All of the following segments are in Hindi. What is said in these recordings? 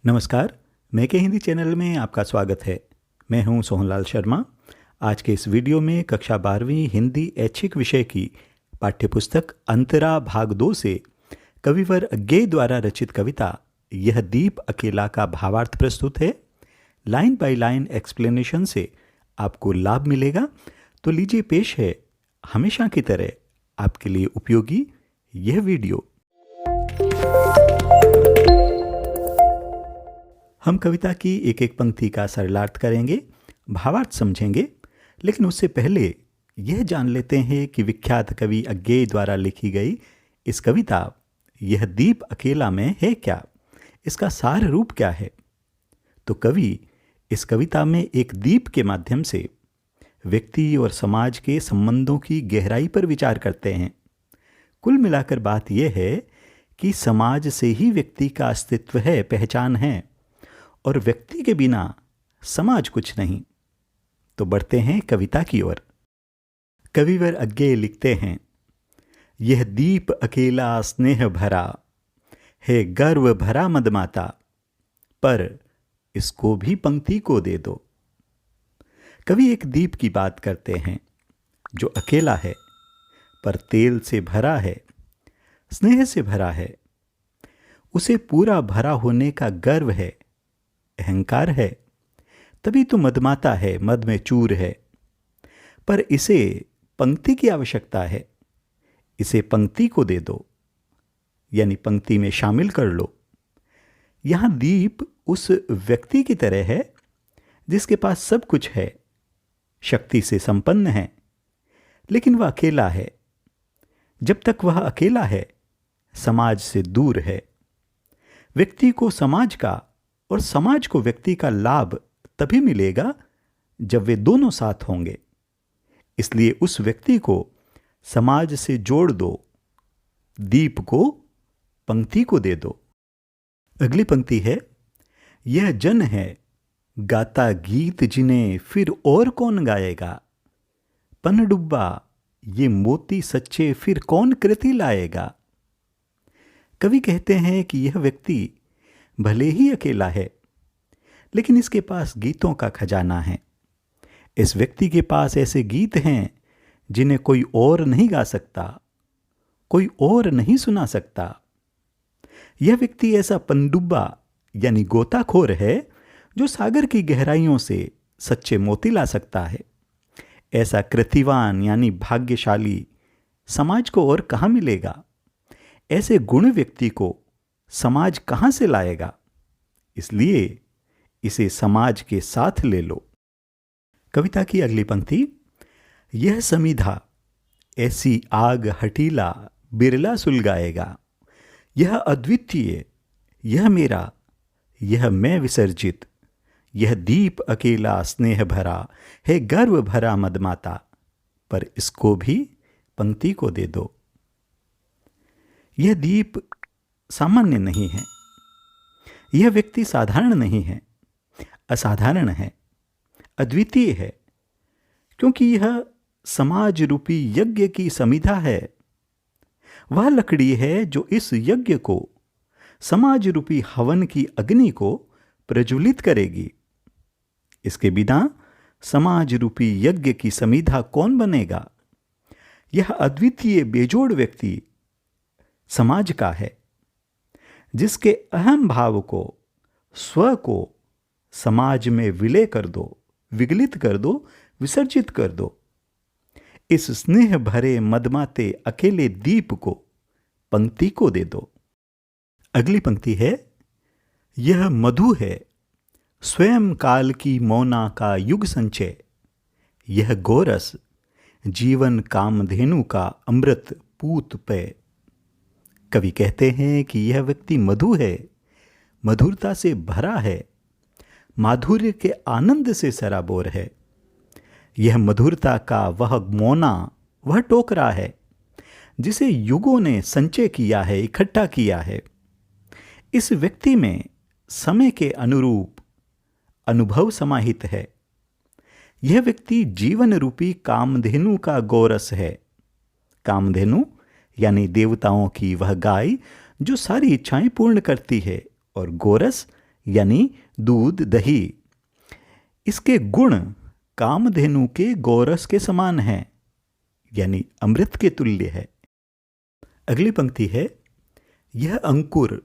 नमस्कार। मैं के हिंदी चैनल में आपका स्वागत है। मैं हूं सोहनलाल शर्मा। आज के इस वीडियो में कक्षा 12वीं हिंदी ऐच्छिक विषय की पाठ्यपुस्तक अंतरा भाग 2 से कविवर अज्ञेय द्वारा रचित कविता यह दीप अकेला का भावार्थ प्रस्तुत है। लाइन बाय लाइन एक्सप्लेनेशन से आपको लाभ मिलेगा। तो लीजिए पेश है हमेशा की तरह आपके लिए उपयोगी यह वीडियो। हम कविता की एक एक पंक्ति का सरलार्थ करेंगे, भावार्थ समझेंगे, लेकिन उससे पहले यह जान लेते हैं कि विख्यात कवि अज्ञेय द्वारा लिखी गई इस कविता यह दीप अकेला में है क्या, इसका सार रूप क्या है। तो कवि इस कविता में एक दीप के माध्यम से व्यक्ति और समाज के संबंधों की गहराई पर विचार करते हैं। कुल मिलाकर बात यह है कि समाज से ही व्यक्ति का अस्तित्व है, पहचान है, और व्यक्ति के बिना समाज कुछ नहीं। तो बढ़ते हैं कविता की ओर। कविवर अज्ञेय लिखते हैं, यह दीप अकेला स्नेह भरा है, गर्व भरा मदमाता, पर इसको भी पंक्ति को दे दो। कवि एक दीप की बात करते हैं जो अकेला है, पर तेल से भरा है, स्नेह से भरा है, उसे पूरा भरा होने का गर्व है, अहंकार है, तभी तो मदमाता है, मद में चूर है। पर इसे पंक्ति की आवश्यकता है, इसे पंक्ति को दे दो, यानी पंक्ति में शामिल कर लो। यहां दीप उस व्यक्ति की तरह है जिसके पास सब कुछ है, शक्ति से संपन्न है, लेकिन वह अकेला है। जब तक वह अकेला है, समाज से दूर है। व्यक्ति को समाज का और समाज को व्यक्ति का लाभ तभी मिलेगा जब वे दोनों साथ होंगे। इसलिए उस व्यक्ति को समाज से जोड़ दो, दीप को पंक्ति को दे दो। अगली पंक्ति है, यह जन है गाता गीत जिन्हें फिर और कौन गाएगा, पनडुब्बा ये मोती सच्चे फिर कौन कृति लाएगा। कवि कहते हैं कि यह व्यक्ति भले ही अकेला है, लेकिन इसके पास गीतों का खजाना है। इस व्यक्ति के पास ऐसे गीत हैं जिन्हें कोई और नहीं गा सकता, कोई और नहीं सुना सकता। यह व्यक्ति ऐसा पनडुब्बा यानी गोताखोर है जो सागर की गहराइयों से सच्चे मोती ला सकता है। ऐसा कृतिवान यानी भाग्यशाली समाज को और कहाँ मिलेगा। ऐसे गुण व्यक्ति को समाज कहां से लाएगा। इसलिए इसे समाज के साथ ले लो। कविता की अगली पंक्ति, यह समिधा ऐसी आग हटीला बिरला सुलगाएगा, यह अद्वितीय, यह मेरा, यह मैं विसर्जित, यह दीप अकेला स्नेह भरा है, गर्व भरा मदमाता, पर इसको भी पंक्ति को दे दो। यह दीप सामान्य नहीं है, यह व्यक्ति साधारण नहीं है, असाधारण है, अद्वितीय है, क्योंकि यह समाज रूपी यज्ञ की समिधा है। वह लकड़ी है जो इस यज्ञ को, समाज रूपी हवन की अग्नि को प्रज्वलित करेगी। इसके बिना समाज रूपी यज्ञ की समिधा कौन बनेगा। यह अद्वितीय बेजोड़ व्यक्ति समाज का है, जिसके अहम भाव को, स्व को समाज में विलय कर दो, विगलित कर दो, विसर्जित कर दो। इस स्नेह भरे मदमाते अकेले दीप को पंक्ति को दे दो। अगली पंक्ति है, यह मधु है स्वयं काल की मौना का युग संचय, यह गोरस जीवन कामधेनु का अमृत पूत पेय। कवि कहते हैं कि यह व्यक्ति मधु है, मधुरता से भरा है, माधुर्य के आनंद से सराबोर है। यह मधुरता का वह मौना, वह टोकरा है जिसे युगों ने संचय किया है, इकट्ठा किया है। इस व्यक्ति में समय के अनुरूप अनुभव समाहित है। यह व्यक्ति जीवन रूपी कामधेनु का गोरस है। कामधेनु यानी देवताओं की वह गाय जो सारी इच्छाएं पूर्ण करती है, और गोरस यानी दूध दही। इसके गुण कामधेनु के गोरस के समान हैं, यानी अमृत के तुल्य है। अगली पंक्ति है, यह अंकुर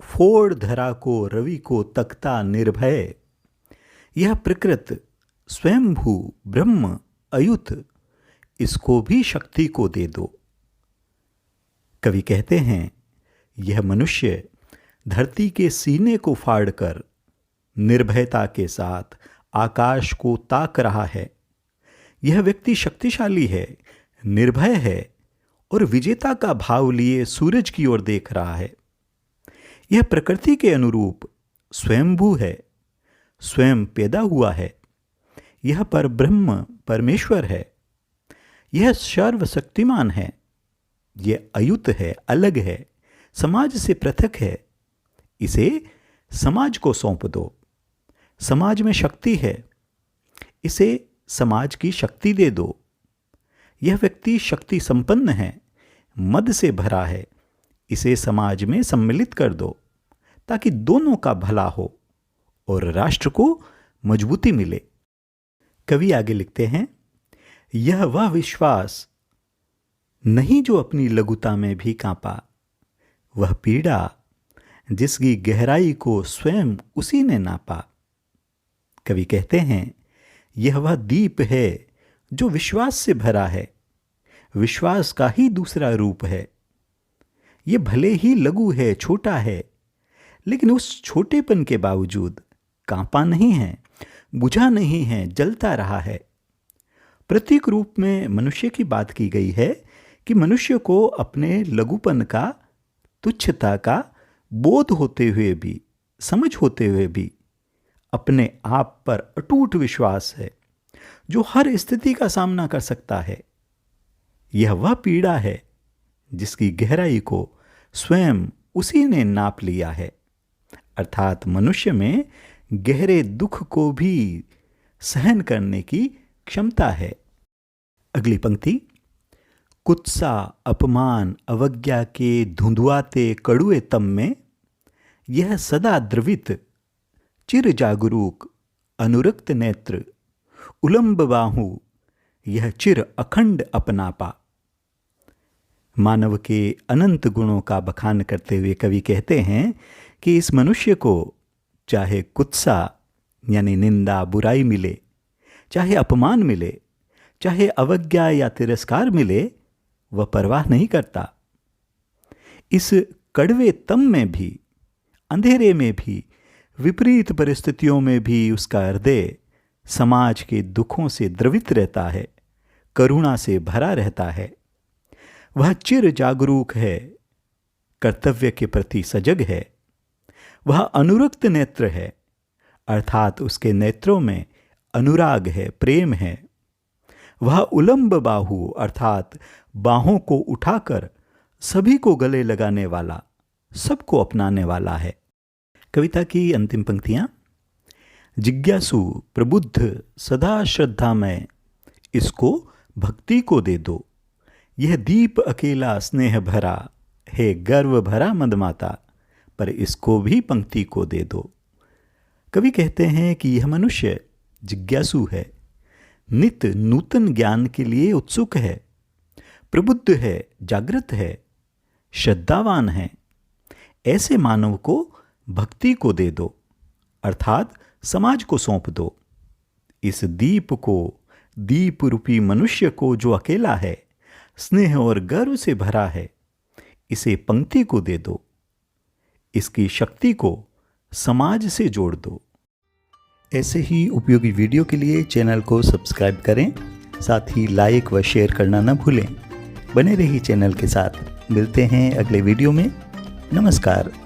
फोड़ धरा को रवि को तकता निर्भय। यह प्रकृत स्वयंभू ब्रह्म अयुत, इसको भी शक्ति को दे दो। कवि कहते हैं, यह मनुष्य धरती के सीने को फाड़कर निर्भयता के साथ आकाश को ताक रहा है। यह व्यक्ति शक्तिशाली है, निर्भय है और विजेता का भाव लिए सूरज की ओर देख रहा है। यह प्रकृति के अनुरूप स्वयंभू है, स्वयं पैदा हुआ है। यह पर ब्रह्म परमेश्वर है। यह सर्वशक्तिमान है। यह अयुत है, अलग है, समाज से पृथक है। इसे समाज को सौंप दो। समाज में शक्ति है, इसे समाज की शक्ति दे दो। यह व्यक्ति शक्ति संपन्न है, मद से भरा है, इसे समाज में सम्मिलित कर दो ताकि दोनों का भला हो और राष्ट्र को मजबूती मिले। कवि आगे लिखते हैं, यह वह विश्वास नहीं जो अपनी लघुता में भी कांपा, वह पीड़ा जिसकी गहराई को स्वयं उसी ने नापा। कवि कहते हैं, यह वह दीप है जो विश्वास से भरा है, विश्वास का ही दूसरा रूप है। यह भले ही लघु है, छोटा है, लेकिन उस छोटेपन के बावजूद कांपा नहीं है, बुझा नहीं है, जलता रहा है। प्रतीक रूप में मनुष्य की बात की गई है कि मनुष्य को अपने लघुपन का, तुच्छता का बोध होते हुए भी, समझ होते हुए भी अपने आप पर अटूट विश्वास है जो हर स्थिति का सामना कर सकता है। यह वह पीड़ा है जिसकी गहराई को स्वयं उसी ने नाप लिया है, अर्थात मनुष्य में गहरे दुख को भी सहन करने की क्षमता है। अगली पंक्ति, कुत्सा अपमान अवज्ञा के धुंधुआते कड़ुए तम में, यह सदा द्रवित चिर जागरूक अनुरक्त नेत्र, उलंब बाहु यह चिर अखंड अपनापा। मानव के अनंत गुणों का बखान करते हुए कवि कहते हैं कि इस मनुष्य को चाहे कुत्सा यानी निंदा बुराई मिले, चाहे अपमान मिले, चाहे अवज्ञा या तिरस्कार मिले, वह परवाह नहीं करता। इस कड़वे तम में भी, अंधेरे में भी, विपरीत परिस्थितियों में भी उसका हृदय समाज के दुखों से द्रवित रहता है, करुणा से भरा रहता है। वह चिर जागरूक है, कर्तव्य के प्रति सजग है। वह अनुरक्त नेत्र है, अर्थात उसके नेत्रों में अनुराग है, प्रेम है। वह उलंब बाहु अर्थात बाहों को उठाकर सभी को गले लगाने वाला, सबको अपनाने वाला है। कविता की अंतिम पंक्तियां, जिज्ञासु प्रबुद्ध सदा श्रद्धामय, इसको भक्ति को दे दो। यह दीप अकेला स्नेह भरा है, गर्व भरा मदमाता, पर इसको भी पंक्ति को दे दो। कवि कहते हैं कि यह मनुष्य जिज्ञासु है, नित नूतन ज्ञान के लिए उत्सुक है, प्रबुद्ध है, जागृत है, श्रद्धावान है। ऐसे मानव को भक्ति को दे दो, अर्थात समाज को सौंप दो। इस दीप को, दीप रूपी मनुष्य को जो अकेला है, स्नेह और गर्व से भरा है, इसे पंक्ति को दे दो। इसकी शक्ति को समाज से जोड़ दो। ऐसे ही उपयोगी वीडियो के लिए चैनल को सब्सक्राइब करें, साथ ही लाइक व शेयर करना न भूलें। बने रहिए चैनल के साथ। मिलते हैं अगले वीडियो में। नमस्कार।